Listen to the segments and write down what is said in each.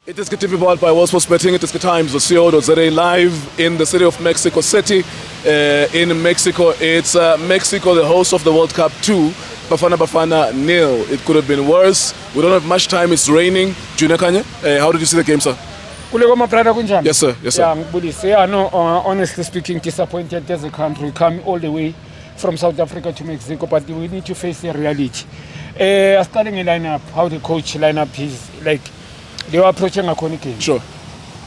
It is Kitipi Ball by World Sports Betting. It is Times.co.za live in the city of Mexico City. In Mexico, it's Mexico, the host of the World Cup 2. Bafana 0. It could have been worse. We don't have much time. It's raining. Junior Kanye, how did you see the game, sir? Yes, sir. Yes, sir. Yeah, no, honestly speaking, disappointed as a country. We come all the way from South Africa to Mexico, but we need to face the reality. Starting a lineup, how the coach lineup is like. They were approaching a corner game. Sure.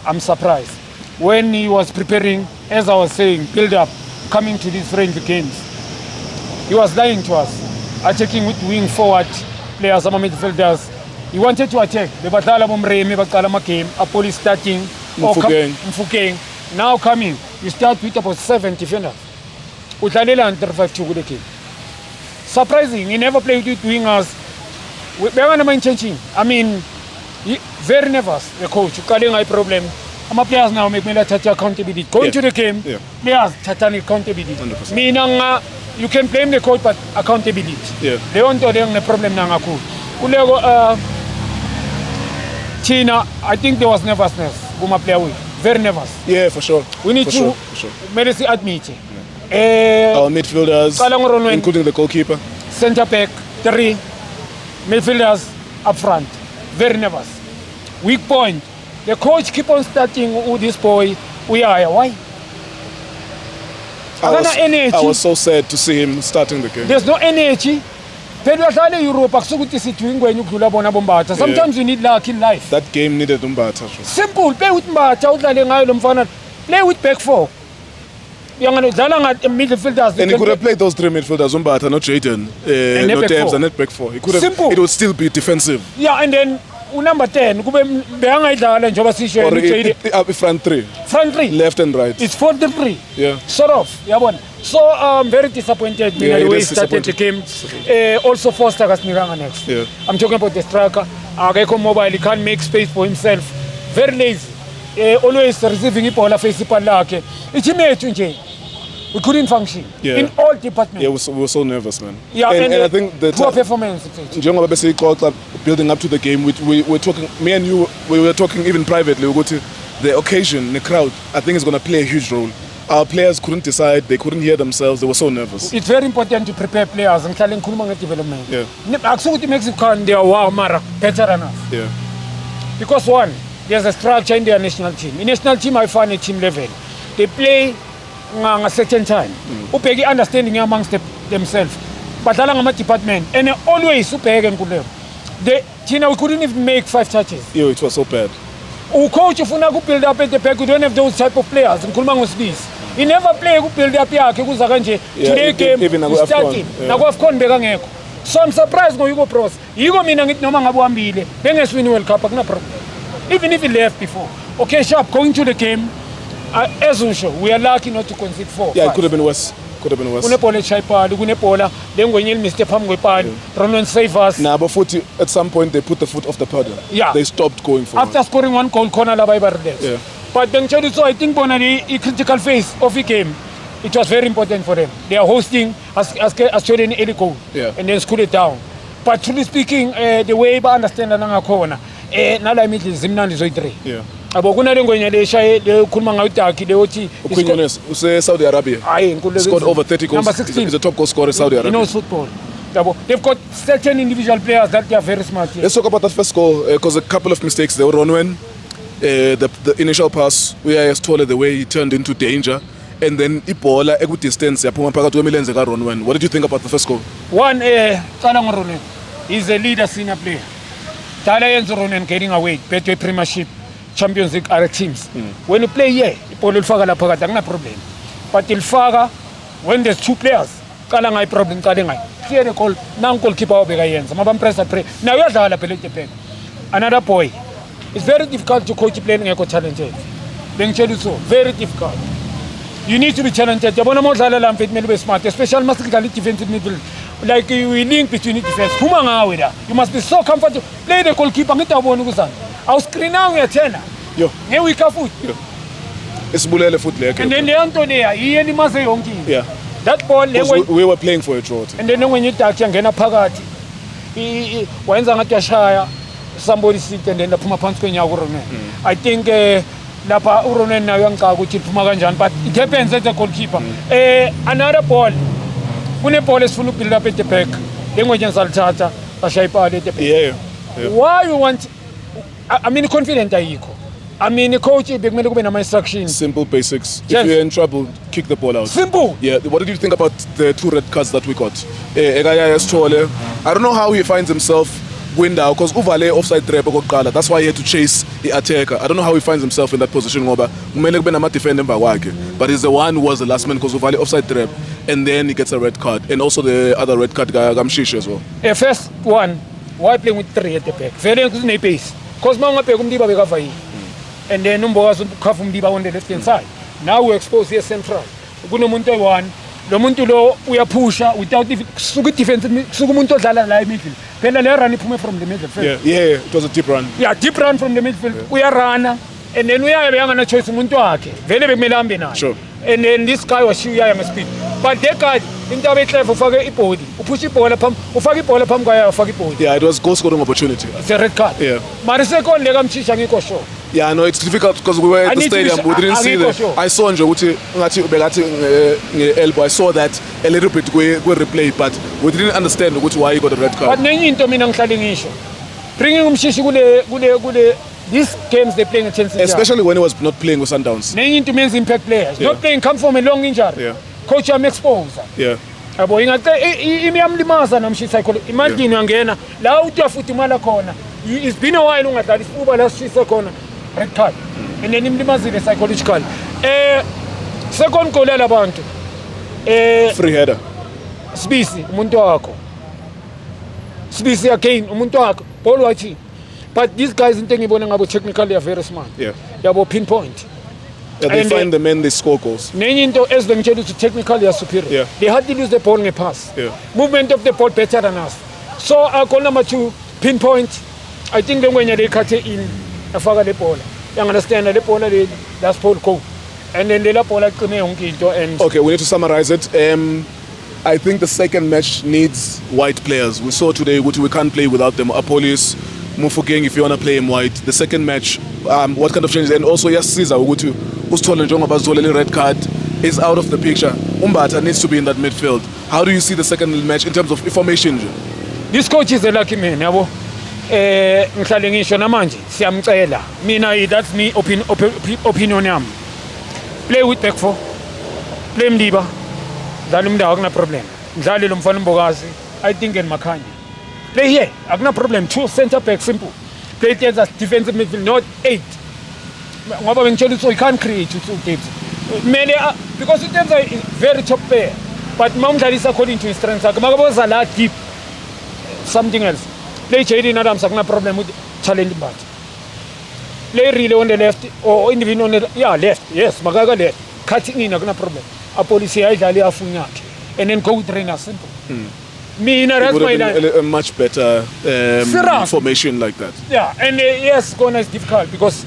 I'm surprised. When he was preparing, as I was saying, build up, coming to these friendly games, he was lying to us. Attacking with wing forward players, some midfielders. He wanted to attack. The Batala Bomreme, Bakalama game, Apoli starting, Mfukeng. Now coming, you start with about 7 defenders. Utalela and 35 to the game. Surprising, he never played with wingers. I mean, very nervous, the coach. Calling a problem. My players now make me touch accountability. Going to the game, players touch accountability. 100%. Meaning, you can blame the coach, but accountability. Yeah. They don't do the problem now. China, I think there was nervousness. Very nervous. Yeah, for sure. We need to admit it. Our midfielders, including the goalkeeper. Centre back, 3 midfielders up front. Very nervous. Weak point. The coach keep on starting with this boy. Why? I was so sad to see him starting the game. There's no energy. Sometimes you need luck in life. That game needed Umbata. Simple. Play with Mbata. Play with back 4. Midfielders. And he could have played those 3 midfielders, Umbata, not Jayden, not Debs, and not back 4. He could have. Simple. It would still be defensive. Yeah, and then number 10, front 3. Front 3. Left and right. It's 4-3. Yeah. Sort of. Yeah, so I'm very disappointed with the way he started the game. Also Foster Gasniranga next. Yeah. I'm talking about the striker. Ageko Mobile, he can't make space for himself. Very lazy. Always receiving it all face we couldn't function in all departments. Yeah, we were so nervous, man. Yeah, and I think the poor performance. Building up to the game, we were talking. Me and you, we were talking even privately. We go to the occasion, the crowd. I think it's going to play a huge role. Our players couldn't decide. They couldn't hear themselves. They were so nervous. It's very important to prepare players and telling Kulmanga development. Yeah. Actually, Mexico, they are better enough. Yeah. Because one, there's a structure in their national team. In national team, I find a team level. They play a certain time. Upegi understanding amongst themselves. But along department and always the China we couldn't even make 5 touches. Yo, it was so bad. Coach if we build up at the back, we don't have those type of players. And Kulmang was this. He never play build up here. Today game even starting. So I'm surprised when you go pros. You go mean it no man abambile. Then as we World Cup, no problem. Even if he left before. Okay, sharp going to the game. As usual, we are lucky not to concede 4. Yeah, it could have been worse. Then when you mistake Ronan save us. Nah, but at some point they put the foot off the pedal. Yeah. They stopped going forward. After scoring 1 goal, corner yeah. But then so I think Bonani critical phase of the game. It was very important for them. They are hosting as showing any goal. Yeah. And then school it down. But truly speaking, the way I understand the corner, now I mean Zimnan is 3. Yeah. Aboguna lengonya le shaye le khuluma ngawutaki le uthi opinions Saudi Arabia scored over 30 goals. Number 16 is the top goal scorer in Saudi Arabia. He knows football. They've got certain individual players that they are very smart here. Let's talk about that first goal because a couple of mistakes there. Ronwen, the initial pass where he told the way he turned into danger, and then Ibola a good distance yaphuma phakathi kwemilenze ka Ronwen. What did you think about the first goal? One, Ronwen is a leader, senior player. Tala yenza Ronwen getting away, Betway Premiership, Champions League are teams. When you play here, Ibola ulfaka la phakathi no problem. But ilfaka when there's 2 players, kala ngai problem kala ngai. Clear the goal, now goalkeeper obeka yenza. Mabampressa pray. Now uyadlala phela eThekwini. Another boy. It's very difficult to coach playing ngekho talented. Bengitshela you very difficult. You need to be talented. Yabona modlala la mfethu mele ube smart, especially masikudlala defensive midfield. Like we link between the defense. Phuma ngawe la. You must be so comfortable. Play the goalkeeper ngithi awubona ukuzana. Awu screen now uyathena. Yo. Ngewika foot. Isibulele foot le. And then leyo nto leya iyeni maze yonke. Yeah. That ball we were playing for a draw. And then when you touch ngena phakathi. Wenza ngathi uyashaya. somebody sit and then laphuma phansi kwenyawo uRonen. I think lapha uRonen nayo angicaka ukuthi liphuma kanjani, but it happens as a goalkeeper. Another ball, kune-ball esifuna ukubuild up at the back, lengwenya salithatha bashaya ipali at the back. Yeah. Why you want, I mean confident ayikho. I mean coach bekumele kube nama-instructions. Simple basics. Yes. If you're in trouble, kick the ball out. Simple. Yeah. What did you think about the 2 red cards that we got? Egaya Sithole, I don't know how he finds himself window because uvale offside trap okokuqala. That's why he had to chase the attacker. I don't know how he finds himself in that position ngoba kumele kube nama-defender emva kwakhe. But he's the one who was the last man because uvale offside trap and then he gets a red card and also the other red card Gamshishi as well. First one, why playing with 3 at the back? Very kune-pace. Because mawungabheka uMdiba bekavayile. And then umbokazi ukhafa uMdiba on the left hand side. Now we expose here central. Kunomuntu oyi-1. Lo muntu lo uyaphusha without kusuka defense kusuka umuntu odlala la midfield. Phela le run iphume from the midfield. Yeah, it was a deep run. Yeah, deep run from the midfield. Uyarana and then uyabe angana choice umuntu wakhe. Vele bekumele ahambe naye. Sure. And then this guy was shiyaya ngespeed. But that guy into abe clever ufake ibody. Uphusha ibhola pham, ufake ibhola pham kwaye ufake ibody. Yeah, it was goal scoring opportunity. It's a red card. Yeah. Mara second lega mchisha ngikho sure. Yeah, I know it's difficult because we were at the stadium. We didn't see the. Sure. I saw nje ukuthi ngathi bekathi elbow. I saw that a little bit we replay, but we didn't understand ukuthi why he got a red card. But nenye into mina ngihlale ngisho. Bringing umshishi kule these games they playing against especially when he was not playing with Sundowns. Nenye into means impact players. Yeah. Not playing come from a long injury. Yeah. Coach am exposed. Yeah. Yabo ingaqe imiyamlimaza namshi psychology. Imagine uyangena la uthi afuthi imali khona. It's been a while ungadlali isibuba la sishise khona red card. And then imlimazile psychological. Second goal labantu. Free header. Sibisi umuntu wakho. Sibisi again umuntu wakho. Ball wathi. But these guys into ngibona ngabo technically are very smart. Yeah. Yabo pinpoint. Yeah, they find the men, they score goals. Nenye into ezibengitshela ukuthi technically are superior. Yeah. They hardly lose the ball ngepass. Yeah. Movement of the ball better than us. So goal number 2, pinpoint. I think the ngwenya they cut it in afaka le ball. You understand le ball le that's ball go. And then le ball aqine yonke into and Okay, we need to summarize it. I think the second match needs white players. We saw today we can't play without them. Apolis, Mufokeng, if you want to play him white. The second match, what kind of changes? And also, yes, Caesar, Usthole njengoba Zolele red card is out of the picture. Umbata needs to be in that midfield. How do you see the second match in terms of information? this coach is a lucky man, yabo. Ngihlale ngisho namanje siyamcela. Mina that's me opinion yami. Play with back 4. Play Mdiba. Dlala umndawo akuna problem. Dlale lo mfana Mbokazi. I think and Makhanye. Play here, akuna problem. 2 center back simple. Play it as defensive midfield, not 8. Ngoba bengitshela ukuthi you can't create 2 games. Mele because it is a very top player. But mawumdlalisa according to his strengths. Makaboza la deep. Something else. Play Jaden Adams, akuna problem with challenge but. Play really on the left or individual on the left. Yes, Magaga left. Cutting in akuna problem. A policy ayidlali afunyakhe. And then go trainer simple. Mina that's my line. A much better formation like that. Yeah, and yes, Ghana is difficult because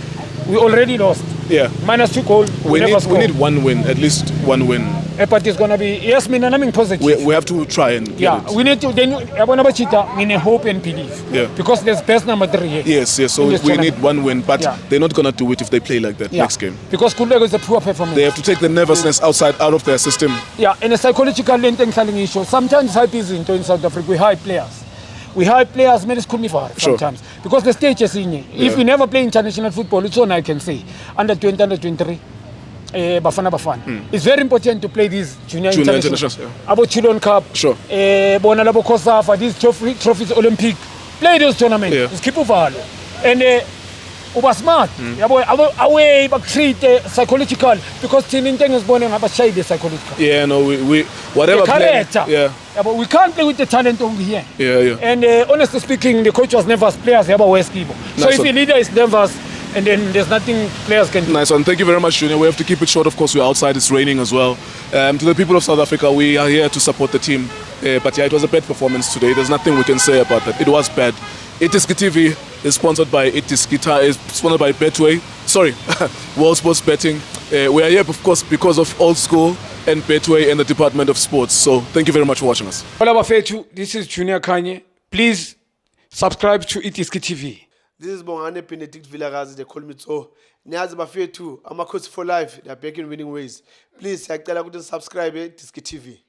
we already lost. Yeah. -2 goal. We need one win, at least one win. But it's gonna be yes, mina naming positive. We have to try and yeah, get it. we need to then yabona bachita ngine hope and believe. Yeah. Because there's best number 3 here. Yes. So we need one win, but Yeah. they're not gonna do it if they play like that next game. Because Kulego is a poor performance. They have to take the nervousness out of their system. Yeah, and a psychological length issue. Sometimes hype is into in South Africa. We hype players. Many school me for sometimes. Sure. Because the stage is in. If you never play international football, it's all I can say. Under 20, under 23. Bafana. It's very important to play these junior internationals. About Children Cup. Sure. Bona labo Kosafa, these trophies Olympic. Play those tournaments. Yeah. It's keep value. And uba smart. Yabo away back treat psychological because team thing is born about shy the psychological. Yeah, no, we whatever plan. Yeah. But we can't play with the talent over here. Yeah. And honestly speaking, the coach was nervous. Players have West people. So if the leader is nervous, and then there's nothing players can do. Nice one. Thank you very much, Junior. We have to keep it short. Of course, we're outside. It's raining as well. To the people of South Africa, we are here to support the team. But yeah, it was a bad performance today. There's nothing we can say about that. It was bad. Itiski TV is sponsored by is sponsored by Betway. Sorry, World Sports Betting. We are here, of course, because of Old School and Betway and the Department of Sports. So thank you very much for watching us. Hola Bafetu, this is Junior Kanye. Please subscribe to Itiski TV. This is Bongane Benedict Villagazi, they call me Tso. Niyazi bafethu, Amakhosi for life, they are back in winning ways. Please, siyacela ukuthi subscribe Diski TV.